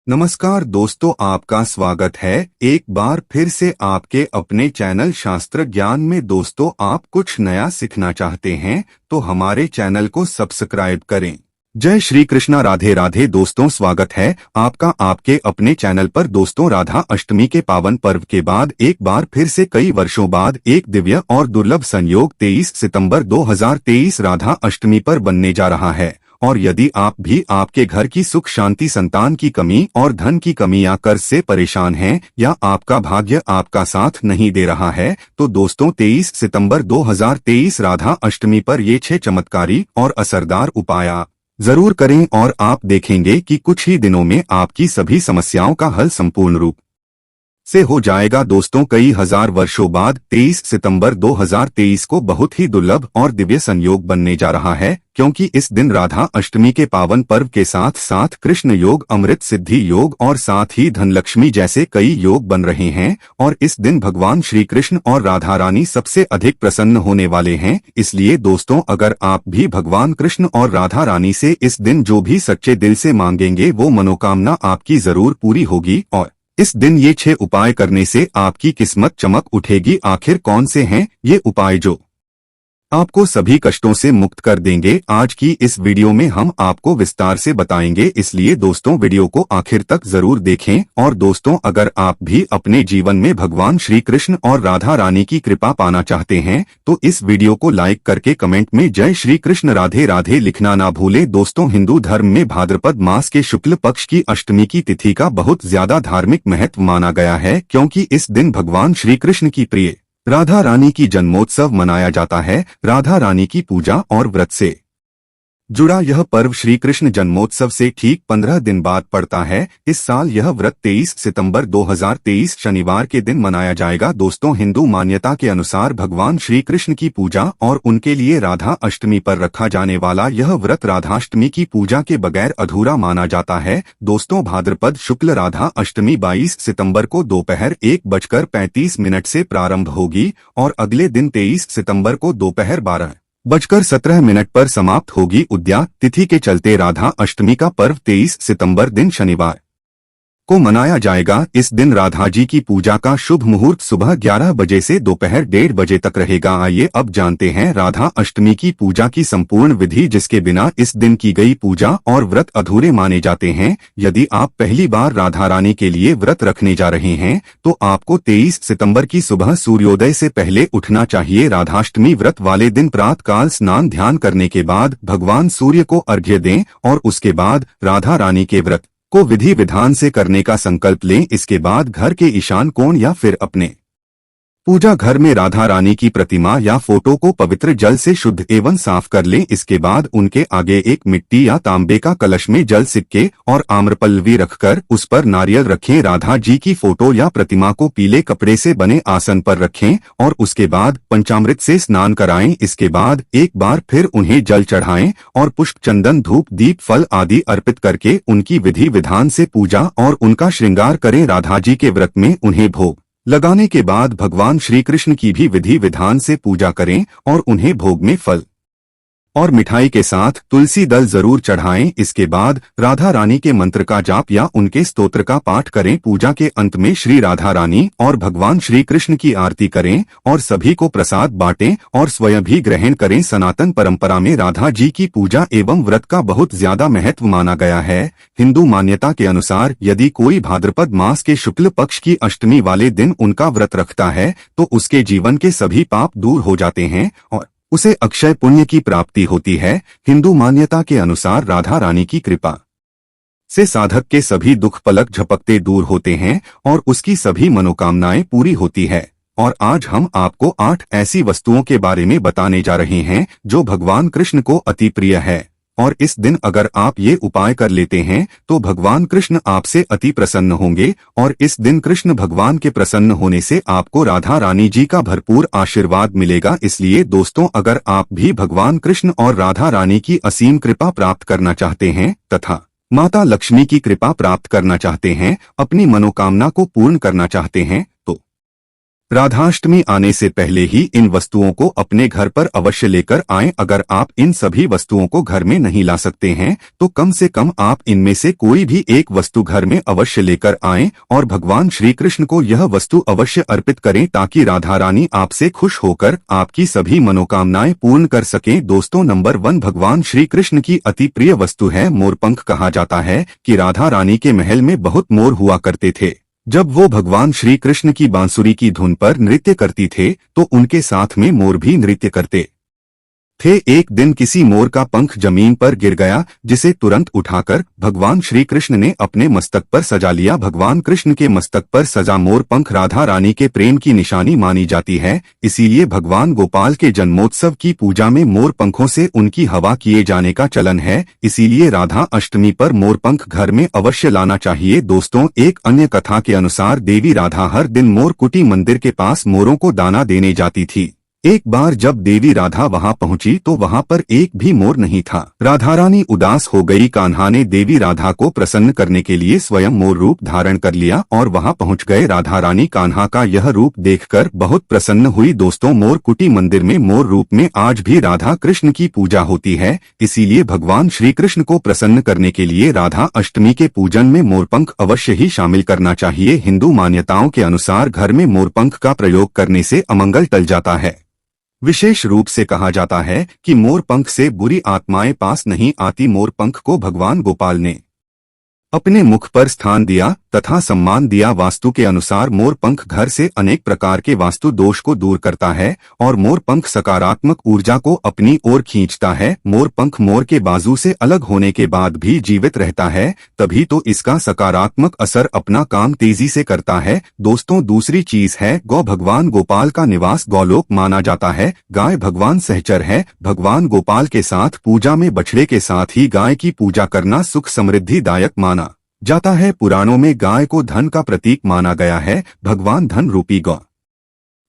नमस्कार दोस्तों, आपका स्वागत है एक बार फिर से आपके अपने चैनल शास्त्र ज्ञान में। दोस्तों, आप कुछ नया सीखना चाहते हैं तो हमारे चैनल को सब्सक्राइब करें। जय श्री कृष्णा, राधे राधे। दोस्तों, स्वागत है आपका आपके अपने चैनल पर। दोस्तों, राधा अष्टमी के पावन पर्व के बाद एक बार फिर से कई वर्षों बाद एक दिव्य और दुर्लभ संयोग 23 सितंबर 2023 राधा अष्टमी पर बनने जा रहा है। और यदि आप भी आपके घर की सुख शांति, संतान की कमी और धन की कमी या कर्ज से परेशान हैं या आपका भाग्य आपका साथ नहीं दे रहा है, तो दोस्तों 23 सितंबर 2023 राधा अष्टमी पर ये 6 चमत्कारी और असरदार उपाय जरूर करें और आप देखेंगे कि कुछ ही दिनों में आपकी सभी समस्याओं का हल संपूर्ण रूप से हो जाएगा। दोस्तों, कई हजार वर्षों बाद 23 सितंबर 2023 को बहुत ही दुर्लभ और दिव्य संयोग बनने जा रहा है, क्योंकि इस दिन राधा अष्टमी के पावन पर्व के साथ साथ कृष्ण योग, अमृत सिद्धि योग और साथ ही धनलक्ष्मी जैसे कई योग बन रहे हैं। और इस दिन भगवान श्री कृष्ण और राधा रानी सबसे अधिक प्रसन्न होने वाले हैं। इसलिए दोस्तों, अगर आप भी भगवान कृष्ण और राधा रानी से इस दिन जो भी सच्चे दिल से मांगेंगे वो मनोकामना आपकी जरूर पूरी होगी। और इस दिन ये 6 उपाय करने से आपकी किस्मत चमक उठेगी। आखिर कौन से हैं ये उपाय जो आपको सभी कष्टों से मुक्त कर देंगे? आज की इस वीडियो में हम आपको विस्तार से बताएंगे, इसलिए दोस्तों वीडियो को आखिर तक जरूर देखें। और दोस्तों, अगर आप भी अपने जीवन में भगवान श्री कृष्ण और राधा रानी की कृपा पाना चाहते हैं तो इस वीडियो को लाइक करके कमेंट में जय श्री कृष्ण राधे राधे लिखना ना भूलें। दोस्तों, हिंदू धर्म में भाद्रपद मास के शुक्ल पक्ष की अष्टमी की तिथि का बहुत ज्यादा धार्मिक महत्व माना गया है, क्योंकि इस दिन भगवान श्री कृष्ण की प्रिय राधा रानी की जन्मोत्सव मनाया जाता है। राधा रानी की पूजा और व्रत से जुड़ा यह पर्व श्री कृष्ण जन्मोत्सव से ठीक 15 दिन बाद पड़ता है। इस साल यह व्रत 23 सितंबर 2023 शनिवार के दिन मनाया जाएगा। दोस्तों, हिंदू मान्यता के अनुसार भगवान श्री कृष्ण की पूजा और उनके लिए राधा अष्टमी पर रखा जाने वाला यह व्रत राधाष्टमी की पूजा के बगैर अधूरा माना जाता है। दोस्तों, भाद्रपद शुक्ल राधा अष्टमी 22 सितंबर को दोपहर 1:35 से प्रारंभ होगी और अगले दिन 23 सितंबर को दोपहर 12:17 पर समाप्त होगी। उद्या तिथि के चलते राधा अष्टमी का पर्व 23 सितंबर दिन शनिवार को मनाया जाएगा। इस दिन राधा जी की पूजा का शुभ मुहूर्त सुबह 11 बजे से दोपहर 1:30 बजे तक रहेगा। आइए अब जानते हैं राधा अष्टमी की पूजा की संपूर्ण विधि, जिसके बिना इस दिन की गई पूजा और व्रत अधूरे माने जाते हैं। यदि आप पहली बार राधा रानी के लिए व्रत रखने जा रहे हैं तो आपको 23 सितंबर की सुबह सूर्योदय से पहले उठना चाहिए। राधाष्टमी व्रत वाले दिन प्रातः काल स्नान ध्यान करने के बाद भगवान सूर्य को अर्घ्य दें और उसके बाद राधा रानी के व्रत को विधि विधान से करने का संकल्प लें। इसके बाद घर के ईशान कोण या फिर अपने पूजा घर में राधा रानी की प्रतिमा या फोटो को पवित्र जल से शुद्ध एवं साफ कर लें। इसके बाद उनके आगे एक मिट्टी या तांबे का कलश में जल, सिक्के और आम्रपल्लवी रखकर उस पर नारियल रखें। राधा जी की फोटो या प्रतिमा को पीले कपड़े से बने आसन पर रखें और उसके बाद पंचामृत से स्नान कराएं। इसके बाद एक बार फिर उन्हें जल चढ़ाएं और पुष्प, चंदन, धूप, दीप, फल आदि अर्पित करके उनकी विधि विधान से पूजा और उनका श्रृंगार करें। राधा जी के व्रत में उन्हें भोग लगाने के बाद भगवान श्री कृष्ण की भी विधि विधान से पूजा करें और उन्हें भोग में फल और मिठाई के साथ तुलसी दल जरूर चढ़ाएं। इसके बाद राधा रानी के मंत्र का जाप या उनके स्तोत्र का पाठ करें। पूजा के अंत में श्री राधा रानी और भगवान श्री कृष्ण की आरती करें और सभी को प्रसाद बांटें और स्वयं भी ग्रहण करें। सनातन परंपरा में राधा जी की पूजा एवं व्रत का बहुत ज्यादा महत्व माना गया है। हिंदू मान्यता के अनुसार यदि कोई भाद्रपद मास के शुक्ल पक्ष की अष्टमी वाले दिन उनका व्रत रखता है तो उसके जीवन के सभी पाप दूर हो जाते हैं और उसे अक्षय पुण्य की प्राप्ति होती है। हिंदू मान्यता के अनुसार राधा रानी की कृपा से साधक के सभी दुख पलक झपकते दूर होते हैं और उसकी सभी मनोकामनाएं पूरी होती है। और आज हम आपको 8 ऐसी वस्तुओं के बारे में बताने जा रहे हैं जो भगवान कृष्ण को अति प्रिय है। और इस दिन अगर आप ये उपाय कर लेते हैं तो भगवान कृष्ण आपसे अति प्रसन्न होंगे और इस दिन कृष्ण भगवान के प्रसन्न होने से आपको राधा रानी जी का भरपूर आशीर्वाद मिलेगा। इसलिए दोस्तों, अगर आप भी भगवान कृष्ण और राधा रानी की असीम कृपा प्राप्त करना चाहते हैं तथा माता लक्ष्मी की कृपा प्राप्त करना चाहते हैं, अपनी मनोकामना को पूर्ण करना चाहते हैं, तो राधाष्टमी आने से पहले ही इन वस्तुओं को अपने घर पर अवश्य लेकर आएं। अगर आप इन सभी वस्तुओं को घर में नहीं ला सकते हैं तो कम से कम आप इनमें से कोई भी एक वस्तु घर में अवश्य लेकर आएं और भगवान श्री कृष्ण को यह वस्तु अवश्य अर्पित करें ताकि राधा रानी आपसे खुश होकर आपकी सभी मनोकामनाएं पूर्ण कर सकें। दोस्तों, नंबर 1 भगवान श्री कृष्ण की अति प्रिय वस्तु है मोरपंख। कहा जाता है कि राधा रानी के महल में बहुत मोर हुआ करते थे। जब वो भगवान श्री कृष्ण की बांसुरी की धुन पर नृत्य करती थे तो उनके साथ में मोर भी नृत्य करते थे। एक दिन किसी मोर का पंख जमीन पर गिर गया, जिसे तुरंत उठाकर भगवान श्री कृष्ण ने अपने मस्तक पर सजा लिया। भगवान कृष्ण के मस्तक पर सजा मोर पंख राधा रानी के प्रेम की निशानी मानी जाती है। इसीलिए भगवान गोपाल के जन्मोत्सव की पूजा में मोर पंखों से उनकी हवा किए जाने का चलन है। इसीलिए राधा अष्टमी पर मोर पंख घर में अवश्य लाना चाहिए। दोस्तों, एक अन्य कथा के अनुसार देवी राधा हर दिन मोर कुटी मंदिर के पास मोरों को दाना देने जाती थी। एक बार जब देवी राधा वहां पहुंची तो वहां पर एक भी मोर नहीं था। राधा रानी उदास हो गई। कान्हा ने देवी राधा को प्रसन्न करने के लिए स्वयं मोर रूप धारण कर लिया और वहां पहुंच गए। राधा रानी कान्हा का यह रूप देखकर बहुत प्रसन्न हुई। दोस्तों, मोर कुटी मंदिर में मोर रूप में आज भी राधा कृष्ण की पूजा होती है। इसीलिए भगवान श्री कृष्ण को प्रसन्न करने के लिए राधा अष्टमी के पूजन में मोरपंख अवश्य ही शामिल करना चाहिए। हिंदू मान्यताओं के अनुसार घर में मोरपंख का प्रयोग करने से अमंगल टल जाता है। विशेष रूप से कहा जाता है कि मोर पंख से बुरी आत्माएं पास नहीं आती। मोर पंख को भगवान गोपाल ने अपने मुख पर स्थान दिया तथा सम्मान दिया। वास्तु के अनुसार मोर पंख घर से अनेक प्रकार के वास्तु दोष को दूर करता है और मोर पंख सकारात्मक ऊर्जा को अपनी ओर खींचता है। मोर पंख मोर के बाजू से अलग होने के बाद भी जीवित रहता है, तभी तो इसका सकारात्मक असर अपना काम तेजी से करता है। दोस्तों, दूसरी चीज है गौ। भगवान गोपाल का निवास गौलोक माना जाता है। गाय भगवान सहचर है। भगवान गोपाल के साथ पूजा में बछड़े के साथ ही गाय की पूजा करना सुख समृद्धिदायक माना जाता है। पुराणों में गाय को धन का प्रतीक माना गया है। भगवान धन रूपी गौ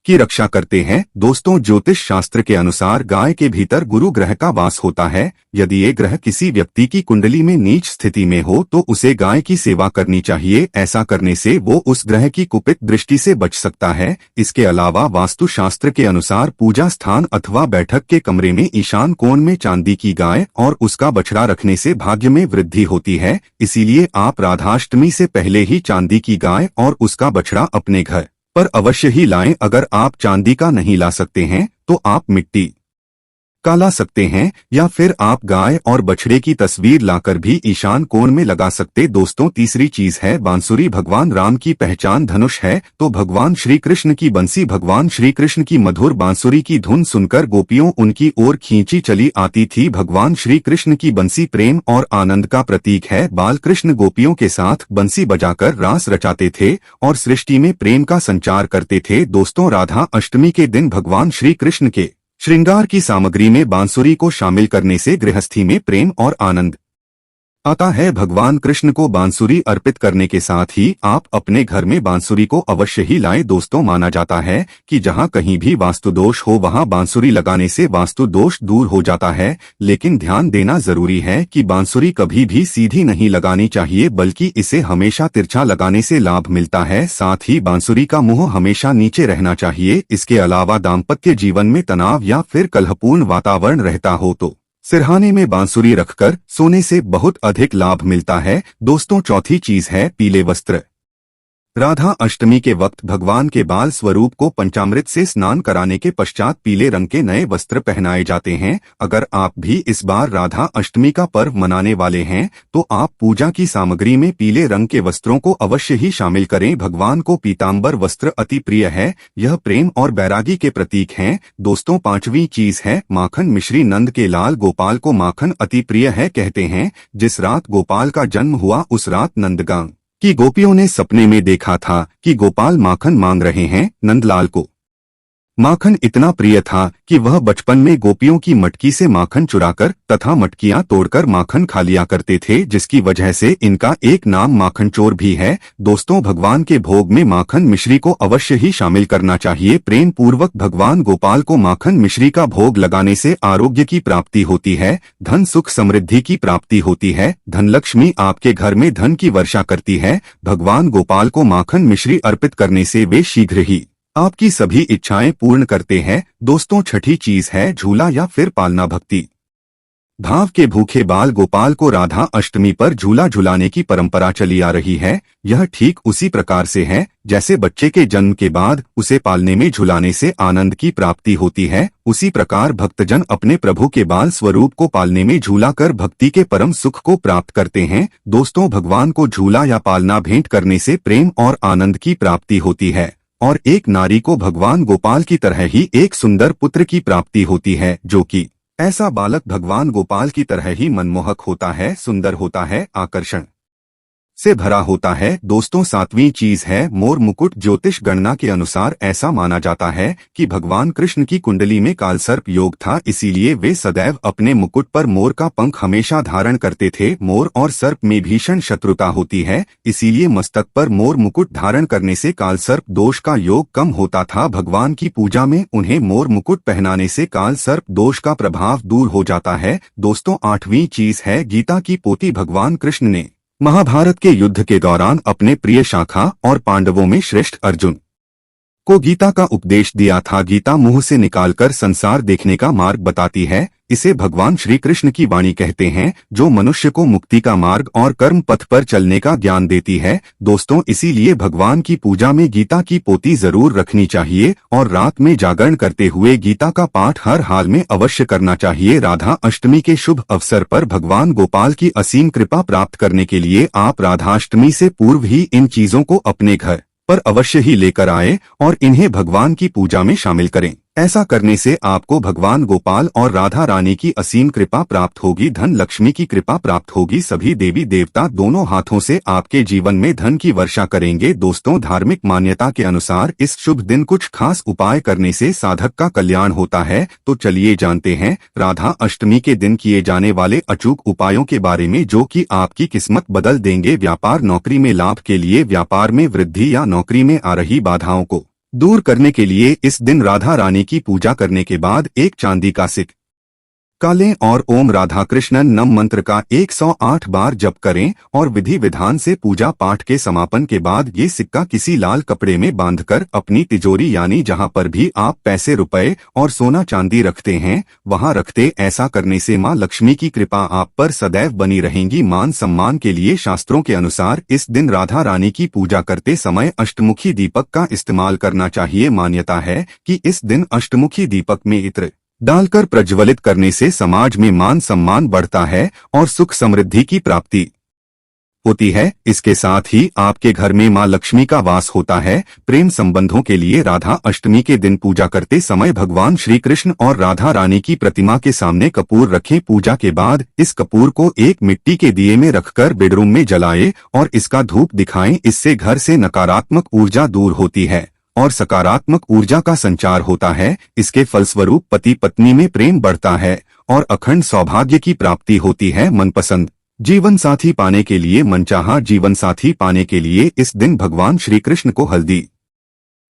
की रक्षा करते हैं। दोस्तों, ज्योतिष शास्त्र के अनुसार गाय के भीतर गुरु ग्रह का वास होता है। यदि ये ग्रह किसी व्यक्ति की कुंडली में नीच स्थिति में हो तो उसे गाय की सेवा करनी चाहिए। ऐसा करने से वो उस ग्रह की कुपित दृष्टि से बच सकता है। इसके अलावा वास्तु शास्त्र के अनुसार पूजा स्थान अथवा बैठक के कमरे में ईशान कोण में चांदी की गाय और उसका बछड़ा रखने से भाग्य में वृद्धि होती है। इसीलिए आप राधाष्टमी से पहले ही चांदी की गाय और उसका बछड़ा अपने घर पर अवश्य ही लाएं। अगर आप चांदी का नहीं ला सकते हैं तो आप मिट्टी का ला सकते हैं या फिर आप गाय और बछड़े की तस्वीर लाकर भी ईशान कोण में लगा सकते। दोस्तों, तीसरी चीज है बांसुरी। भगवान राम की पहचान धनुष है तो भगवान श्री कृष्ण की बंसी। भगवान श्री कृष्ण की मधुर बांसुरी की धुन सुनकर गोपियों उनकी ओर खींची चली आती थी। भगवान श्री कृष्ण की बंसी प्रेम और आनंद का प्रतीक है। बाल कृष्ण गोपियों के साथ बंसी बजाकर रास रचाते थे और सृष्टि में प्रेम का संचार करते थे। दोस्तों, राधा अष्टमी के दिन भगवान श्री कृष्ण के श्रृंगार की सामग्री में बांसुरी को शामिल करने से गृहस्थी में प्रेम और आनंद आता है। भगवान कृष्ण को बांसुरी अर्पित करने के साथ ही आप अपने घर में बांसुरी को अवश्य ही लाएं। दोस्तों, माना जाता है कि जहां कहीं भी वास्तु दोष हो वहां बांसुरी लगाने से वास्तु दोष दूर हो जाता है। लेकिन ध्यान देना जरूरी है कि बांसुरी कभी भी सीधी नहीं लगानी चाहिए, बल्कि इसे हमेशा तिरछा लगाने से लाभ मिलता है। साथ ही बांसुरी का मुंह हमेशा नीचे रहना चाहिए। इसके अलावा दाम्पत्य जीवन में तनाव या फिर कलहपूर्ण वातावरण रहता हो तो सिरहाने में बांसुरी रखकर सोने से बहुत अधिक लाभ मिलता है। दोस्तों, चौथी चीज है पीले वस्त्र। राधा अष्टमी के वक्त भगवान के बाल स्वरूप को पंचामृत से स्नान कराने के पश्चात पीले रंग के नए वस्त्र पहनाए जाते हैं। अगर आप भी इस बार राधा अष्टमी का पर्व मनाने वाले हैं तो आप पूजा की सामग्री में पीले रंग के वस्त्रों को अवश्य ही शामिल करें। भगवान को पीतांबर वस्त्र अति प्रिय है। यह प्रेम और बैरागी के प्रतीक हैं। दोस्तों, पांचवी चीज है माखन मिश्री। नंद के लाल गोपाल को माखन अति प्रिय है। कहते हैं जिस रात गोपाल का जन्म हुआ उस रात नंदगांव कि गोपियों ने सपने में देखा था कि गोपाल माखन मांग रहे हैं। नंदलाल को माखन इतना प्रिय था कि वह बचपन में गोपियों की मटकी से माखन चुराकर तथा मटकियां तोड़कर माखन खा लिया करते थे, जिसकी वजह से इनका एक नाम माखन चोर भी है। दोस्तों, भगवान के भोग में माखन मिश्री को अवश्य ही शामिल करना चाहिए। प्रेम पूर्वक भगवान गोपाल को माखन मिश्री का भोग लगाने से आरोग्य की प्राप्ति होती है, धन सुख समृद्धि की प्राप्ति होती है, धनलक्ष्मी आपके घर में धन की वर्षा करती है। भगवान गोपाल को माखन मिश्री अर्पित करने से वे शीघ्र ही आपकी सभी इच्छाएं पूर्ण करते हैं। दोस्तों, छठी चीज है झूला या फिर पालना भक्ति। भाव के भूखे बाल गोपाल को राधा अष्टमी पर झूला झुलाने की परंपरा चली आ रही है। यह ठीक उसी प्रकार से है जैसे बच्चे के जन्म के बाद उसे पालने में झुलाने से आनंद की प्राप्ति होती है, उसी प्रकार भक्तजन अपने प्रभु के बाल स्वरूप को पालने में झूला कर भक्ति के परम सुख को प्राप्त करते हैं। दोस्तों, भगवान को झूला या पालना भेंट करने से प्रेम और आनंद की प्राप्ति होती है और एक नारी को भगवान गोपाल की तरह ही एक सुंदर पुत्र की प्राप्ति होती है, जो कि ऐसा बालक भगवान गोपाल की तरह ही मनमोहक होता है, सुंदर होता है, आकर्षण से भरा होता है। दोस्तों, सातवीं चीज है मोर मुकुट। ज्योतिष गणना के अनुसार ऐसा माना जाता है कि भगवान कृष्ण की कुंडली में कालसर्प योग था, इसीलिए वे सदैव अपने मुकुट पर मोर का पंख हमेशा धारण करते थे। मोर और सर्प में भीषण शत्रुता होती है, इसीलिए मस्तक पर मोर मुकुट धारण करने से कालसर्प दोष का योग कम होता था। भगवान की पूजा में उन्हें मोर मुकुट पहनाने से कालसर्प दोष का प्रभाव दूर हो जाता है। दोस्तों, आठवीं चीज है गीता की पोथी। भगवान कृष्ण ने महाभारत के युद्ध के दौरान अपने प्रिय शाखा और पांडवों में श्रेष्ठ अर्जुन को गीता का उपदेश दिया था। गीता मुंह से निकालकर संसार देखने का मार्ग बताती है। इसे भगवान श्री कृष्ण की वाणी कहते हैं, जो मनुष्य को मुक्ति का मार्ग और कर्म पथ पर चलने का ज्ञान देती है। दोस्तों, इसीलिए भगवान की पूजा में गीता की पोथी जरूर रखनी चाहिए और रात में जागरण करते हुए गीता का पाठ हर हाल में अवश्य करना चाहिए। राधा अष्टमी के शुभ अवसर पर भगवान गोपाल की असीम कृपा प्राप्त करने के लिए आप राधाष्टमी से पूर्व ही इन चीजों को अपने घर पर अवश्य ही लेकर आए और इन्हें भगवान की पूजा में शामिल करें। ऐसा करने से आपको भगवान गोपाल और राधा रानी की असीम कृपा प्राप्त होगी, धन लक्ष्मी की कृपा प्राप्त होगी। सभी देवी देवता दोनों हाथों से आपके जीवन में धन की वर्षा करेंगे। दोस्तों, धार्मिक मान्यता के अनुसार इस शुभ दिन कुछ खास उपाय करने से साधक का कल्याण होता है। तो चलिए जानते हैं राधा अष्टमी के दिन किए जाने वाले अचूक उपायों के बारे में, जो कि आपकी किस्मत बदल देंगे। व्यापार नौकरी में लाभ के लिए व्यापार में वृद्धि या नौकरी में आ रही बाधाओं को दूर करने के लिए इस दिन राधा रानी की पूजा करने के बाद एक चांदी का सिक्का लें और ओम राधा कृष्णन नम मंत्र का 108 बार जप करें और विधि विधान से पूजा पाठ के समापन के बाद ये सिक्का किसी लाल कपड़े में बांधकर अपनी तिजोरी यानी जहां पर भी आप पैसे रुपए और सोना चांदी रखते हैं वहां रखते। ऐसा करने से मां लक्ष्मी की कृपा आप पर सदैव बनी रहेंगी। मान सम्मान के लिए शास्त्रों के अनुसार इस दिन राधा रानी की पूजा करते समय अष्टमुखी दीपक का इस्तेमाल करना चाहिए। मान्यता है कि इस दिन अष्टमुखी दीपक में इत्र डालकर प्रज्वलित करने से समाज में मान सम्मान बढ़ता है और सुख समृद्धि की प्राप्ति होती है। इसके साथ ही आपके घर में मां लक्ष्मी का वास होता है। प्रेम संबंधों के लिए राधा अष्टमी के दिन पूजा करते समय भगवान श्री कृष्ण और राधा रानी की प्रतिमा के सामने कपूर रखें। पूजा के बाद इस कपूर को एक मिट्टी के दिए में रखकर बेडरूम में जलाएं और इसका धूप दिखाएं। इससे घर से नकारात्मक ऊर्जा दूर होती है और सकारात्मक ऊर्जा का संचार होता है। इसके फलस्वरूप पति पत्नी में प्रेम बढ़ता है और अखंड सौभाग्य की प्राप्ति होती है। मनपसंद जीवन साथी पाने के लिए मनचाहा जीवन साथी पाने के लिए इस दिन भगवान श्री कृष्ण को हल्दी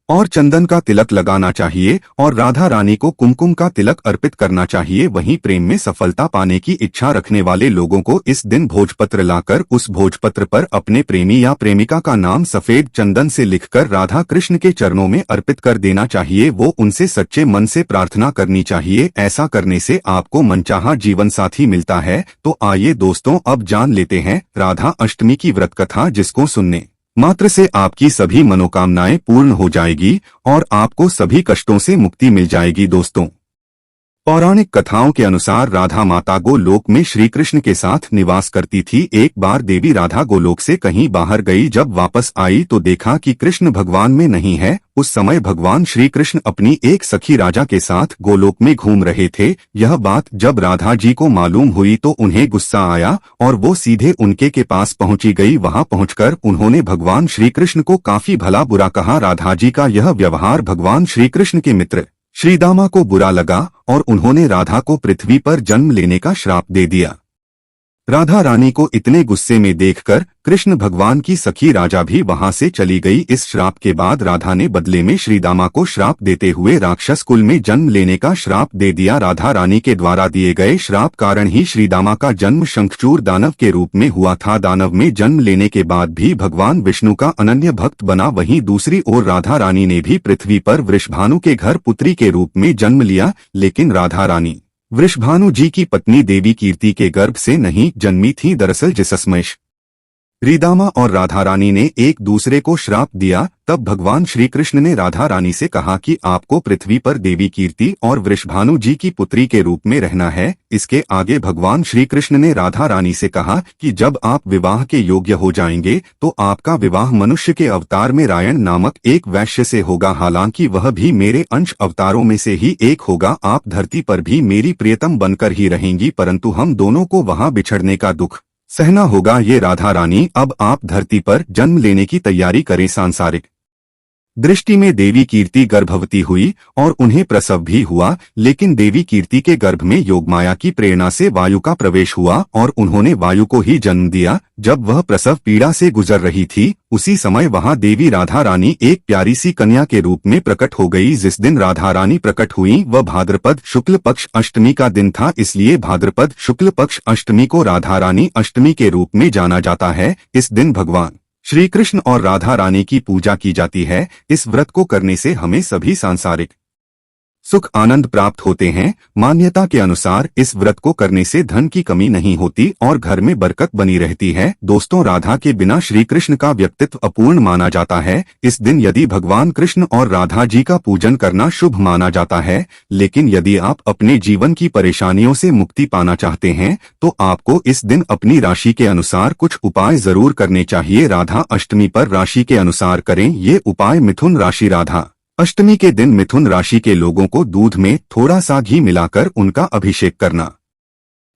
और चंदन का तिलक लगाना चाहिए और राधा रानी को कुमकुम का तिलक अर्पित करना चाहिए। वहीं प्रेम में सफलता पाने की इच्छा रखने वाले लोगों को इस दिन भोजपत्र लाकर उस भोजपत्र पर अपने प्रेमी या प्रेमिका का नाम सफेद चंदन से लिखकर राधा कृष्ण के चरणों में अर्पित कर देना चाहिए। वो उनसे सच्चे मन से प्रार्थना करनी चाहिए। ऐसा करने से आपको मनचाहा जीवन साथी मिलता है। तो आइए दोस्तों, अब जान लेते हैं राधा अष्टमी की व्रत कथा, जिसको सुनने मात्र से आपकी सभी मनोकामनाएं पूर्ण हो जाएगी और आपको सभी कष्टों से मुक्ति मिल जाएगी। दोस्तों, पौराणिक कथाओं के अनुसार राधा माता गोलोक में श्री कृष्ण के साथ निवास करती थी। एक बार देवी राधा गोलोक से कहीं बाहर गई। जब वापस आई तो देखा कि कृष्ण भगवान में नहीं है। उस समय भगवान श्री कृष्ण अपनी एक सखी राजा के साथ गोलोक में घूम रहे थे। यह बात जब राधा जी को मालूम हुई तो उन्हें गुस्सा आया और वो सीधे उनके के पास पहुंची गई। वहां पहुंचकर उन्होंने भगवान श्री कृष्ण को काफी भला बुरा कहा। राधा जी का यह व्यवहार भगवान श्री कृष्ण के मित्र श्रीदामा को बुरा लगा और उन्होंने राधा को पृथ्वी पर जन्म लेने का श्राप दे दिया। राधा रानी को इतने गुस्से में देखकर कृष्ण भगवान की सखी राजा भी वहां से चली गई। इस श्राप के बाद राधा ने बदले में श्रीदामा को श्राप देते हुए राक्षस कुल में जन्म लेने का श्राप दे दिया। राधा रानी के द्वारा दिए गए श्राप कारण ही श्रीदामा का जन्म शंखचूड़ दानव के रूप में हुआ था। दानव में जन्म लेने के बाद भी भगवान विष्णु का अनन्य भक्त बना। वहीं दूसरी ओर राधा रानी ने भी पृथ्वी पर वृषभानु के घर पुत्री के रूप में जन्म लिया, लेकिन राधा रानी वृषभानु जी की पत्नी देवी कीर्ति के गर्भ से नहीं जन्मी थी। दरअसल जिसमें श्रीदामा और राधा रानी ने एक दूसरे को श्राप दिया, तब भगवान श्री कृष्ण ने राधा रानी से कहा कि आपको पृथ्वी पर देवी कीर्ति और वृषभानु जी की पुत्री के रूप में रहना है। इसके आगे भगवान श्री कृष्ण ने राधा रानी से कहा कि जब आप विवाह के योग्य हो जाएंगे तो आपका विवाह मनुष्य के अवतार में रायण नामक एक वैश्य से होगा। हालांकि वह भी मेरे अंश अवतारों में से ही एक होगा। आप धरती पर भी मेरी प्रियतम बनकर ही रहेंगी, परंतु हम दोनों को वहां बिछड़ने का दुख सहना होगा। ये राधा रानी, अब आप धरती पर जन्म लेने की तैयारी करें। सांसारिक दृष्टि में देवी कीर्ति गर्भवती हुई और उन्हें प्रसव भी हुआ, लेकिन देवी कीर्ति के गर्भ में योगमाया की प्रेरणा से वायु का प्रवेश हुआ और उन्होंने वायु को ही जन्म दिया। जब वह प्रसव पीड़ा से गुजर रही थी, उसी समय वहां देवी राधा रानी एक प्यारी सी कन्या के रूप में प्रकट हो गई। जिस दिन राधा रानी प्रकट हुई वह भाद्रपद शुक्ल पक्ष अष्टमी का दिन था, इसलिए भाद्रपद शुक्ल पक्ष अष्टमी को राधा रानी अष्टमी के रूप में जाना जाता है। इस दिन भगवान श्री कृष्ण और राधा रानी की पूजा की जाती है। इस व्रत को करने से हमें सभी सांसारिक सुख आनंद प्राप्त होते हैं। मान्यता के अनुसार इस व्रत को करने से धन की कमी नहीं होती और घर में बरकत बनी रहती है। दोस्तों, राधा के बिना श्री कृष्ण का व्यक्तित्व अपूर्ण माना जाता है। इस दिन यदि भगवान कृष्ण और राधा जी का पूजन करना शुभ माना जाता है, लेकिन यदि आप अपने जीवन की परेशानियों से मुक्ति पाना चाहते हैं तो आपको इस दिन अपनी राशि के अनुसार कुछ उपाय जरूर करने चाहिए। राधा अष्टमी पर राशि के अनुसार करें ये उपाय। मिथुन राशि। राधा अष्टमी के दिन मिथुन राशि के लोगों को दूध में थोड़ा सा घी मिलाकर उनका अभिषेक करना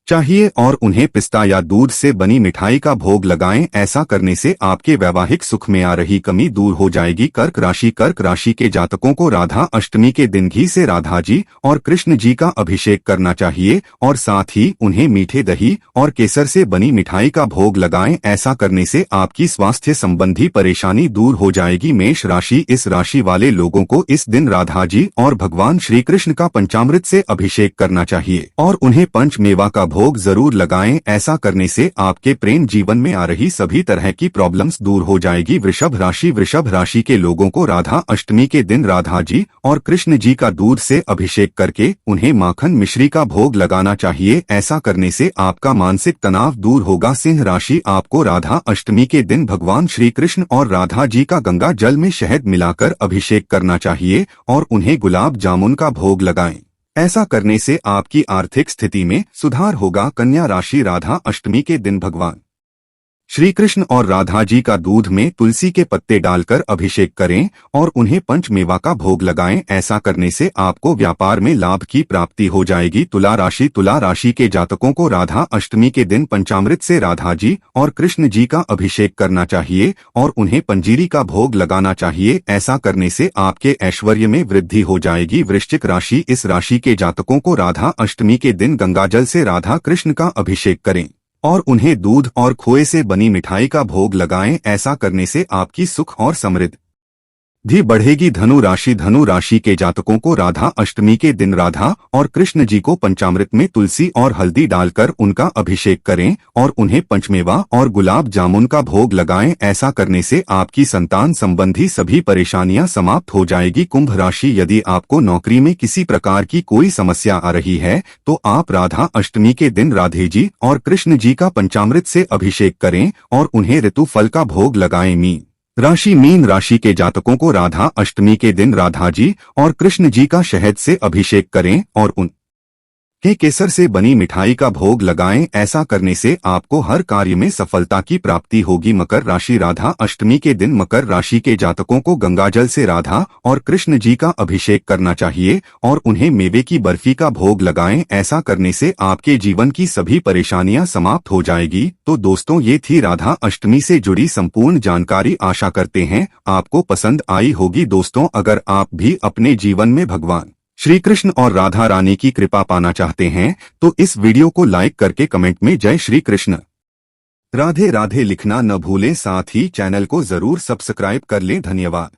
चाहिए और उन्हें पिस्ता या दूध से बनी मिठाई का भोग लगाएं। ऐसा करने से आपके वैवाहिक सुख में आ रही कमी दूर हो जाएगी। कर्क राशि। कर्क राशि के जातकों को राधा अष्टमी के दिन घी से राधा जी और कृष्ण जी का अभिषेक करना चाहिए और साथ ही उन्हें मीठे दही और केसर से बनी मिठाई का भोग लगाएं। ऐसा करने से आपकी स्वास्थ्य संबंधी परेशानी दूर हो जाएगी। मेष राशि। इस राशि वाले लोगों को इस दिन राधा जी और भगवान श्री कृष्ण का पंचामृत से अभिषेक करना चाहिए और उन्हें पंचमेवा का भोग जरूर लगाएं। ऐसा करने से आपके प्रेम जीवन में आ रही सभी तरह की प्रॉब्लम्स दूर हो जाएगी। वृषभ राशि। वृषभ राशि के लोगों को राधा अष्टमी के दिन राधा जी और कृष्ण जी का दूध से अभिषेक करके उन्हें माखन मिश्री का भोग लगाना चाहिए। ऐसा करने से आपका मानसिक तनाव दूर होगा। सिंह राशि। आपको राधा अष्टमी के दिन भगवान श्री कृष्ण और राधा जी का गंगा जल में शहद मिलाकर अभिषेक करना चाहिए और उन्हें गुलाब जामुन का भोग लगाएं। ऐसा करने से आपकी आर्थिक स्थिति में सुधार होगा। कन्या राशि। राधा अष्टमी के दिन भगवान श्री कृष्ण और राधा जी का दूध में तुलसी के पत्ते डालकर अभिषेक करें और उन्हें पंचमेवा का भोग लगाएं। ऐसा करने से आपको व्यापार में लाभ की प्राप्ति हो जाएगी। तुला राशि। तुला राशि के जातकों को राधा अष्टमी के दिन पंचामृत से राधा जी और कृष्ण जी का अभिषेक करना चाहिए और उन्हें पंजीरी का भोग लगाना चाहिए। ऐसा करने से आपके ऐश्वर्य में वृद्धि हो जाएगी। वृश्चिक राशि। इस राशि के जातकों को राधा अष्टमी के दिन गंगाजल से राधा कृष्ण का अभिषेक करें और उन्हें दूध और खोए से बनी मिठाई का भोग लगाएं। ऐसा करने से आपकी सुख और समृद्धि बढ़ेगी। धनु राशि। धनु राशि के जातकों को राधा अष्टमी के दिन राधा और कृष्ण जी को पंचामृत में तुलसी और हल्दी डालकर उनका अभिषेक करें और उन्हें पंचमेवा और गुलाब जामुन का भोग लगाएं। ऐसा करने से आपकी संतान संबंधी सभी परेशानियां समाप्त हो जाएगी। कुंभ राशि। यदि आपको नौकरी में किसी प्रकार की कोई समस्या आ रही है तो आप राधा अष्टमी के दिन राधे जी और कृष्ण जी का पंचामृत से अभिषेक करें और उन्हें ऋतु फल का भोग लगाएं। मीन राशि। मीन राशि के जातकों को राधा अष्टमी के दिन राधा जी और कृष्ण जी का शहद से अभिषेक करें और उन के केसर से बनी मिठाई का भोग लगाएं। ऐसा करने से आपको हर कार्य में सफलता की प्राप्ति होगी। मकर राशि। राधा अष्टमी के दिन मकर राशि के जातकों को गंगाजल से राधा और कृष्ण जी का अभिषेक करना चाहिए और उन्हें मेवे की बर्फी का भोग लगाएं। ऐसा करने से आपके जीवन की सभी परेशानियां समाप्त हो जाएगी। तो दोस्तों, ये थी राधा अष्टमी से जुड़ी संपूर्ण जानकारी। आशा करते हैं आपको पसंद आई होगी। दोस्तों, अगर आप भी अपने जीवन में भगवान श्री कृष्ण और राधा रानी की कृपा पाना चाहते हैं तो इस वीडियो को लाइक करके कमेंट में जय श्री कृष्ण राधे राधे लिखना न भूलें। साथ ही चैनल को जरूर सब्सक्राइब कर लें। धन्यवाद।